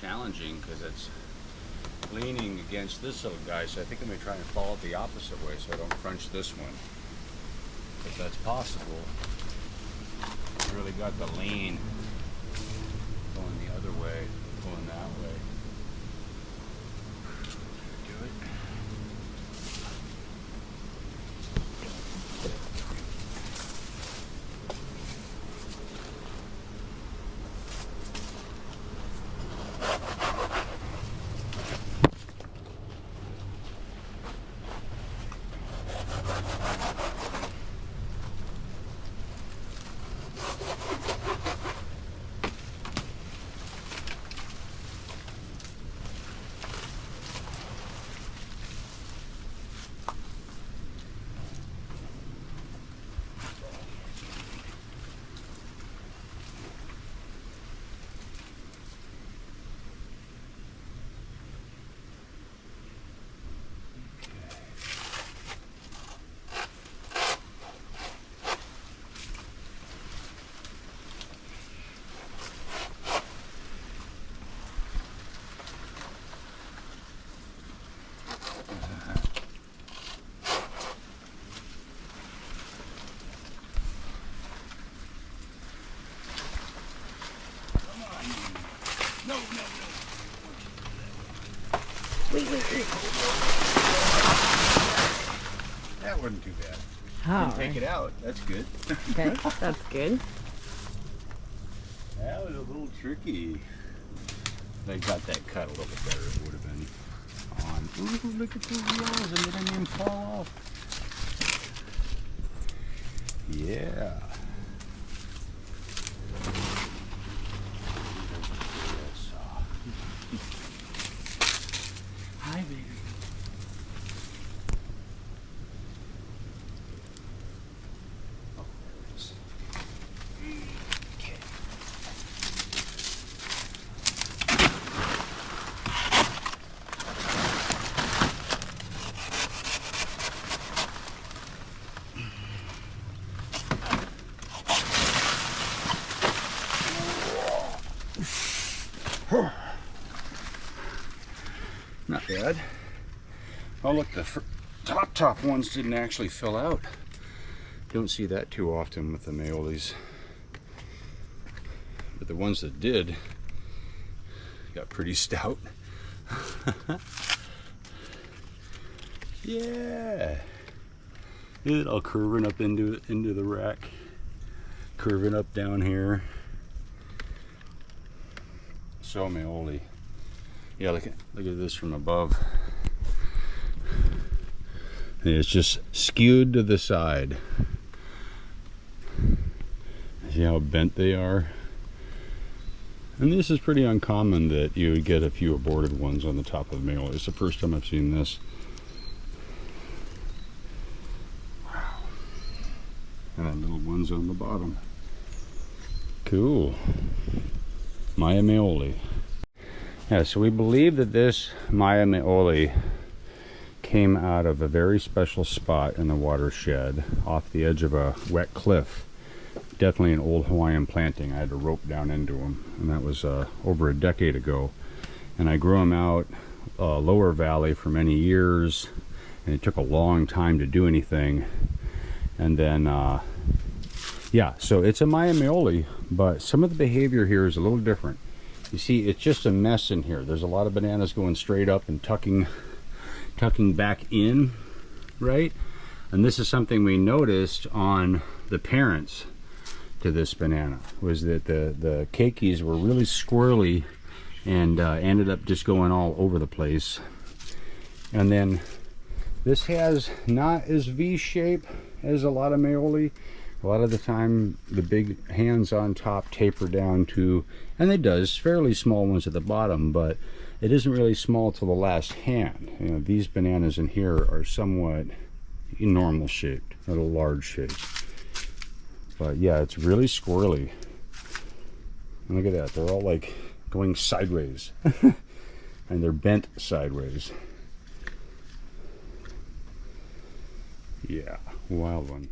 challenging because it's leaning against this little guy, so I think I'm going to try and follow it the opposite way so I don't crunch this one. If that's possible. Really got the lean going the other way, going that way. Do it. Wait. That wasn't too bad. Oh. Didn't take it out. That's good. Okay, that's good. That was a little tricky. If I got that cut a little bit better, it would have been on. Ooh, look at the wheels, and they didn't even fall off. Yeah. Hi, baby. Oh, there it is. Okay. Not bad. Oh look, the top ones didn't actually fill out. Don't see that too often with the Maolis. But the ones that did got pretty stout. Yeah. It all curving up into the rack. Curving up down here. So Maoli. Yeah, look at this from above. And it's just skewed to the side. See how bent they are? And this is pretty uncommon that you would get a few aborted ones on the top of Maoli. It's the first time I've seen this. Wow. And then little ones on the bottom. Cool. Mai'a Maoli. Yeah, so we believe that this Mai'a Maoli came out of a very special spot in the watershed off the edge of a wet cliff. Definitely an old Hawaiian planting. I had to rope down into them, and that was over a decade ago. And I grew them out lower valley for many years, and it took a long time to do anything. And then, yeah, so it's a Mai'a Maoli, but some of the behavior here is a little different. You see, it's just a mess in here. There's a lot of bananas going straight up and tucking back in, right? And this is something we noticed on the parents to this banana, was that the keikis were really squirrely and ended up just going all over the place. And then this has not as V-shape as a lot of Maoli. A lot of the time the big hands on top taper down to, and it does, fairly small ones at the bottom, but it isn't really small to the last hand. You know, these bananas in here are somewhat normal shaped, not a large shape. But yeah, it's really squirrely. And look at that, they're all like going sideways. And they're bent sideways. Yeah, wild one.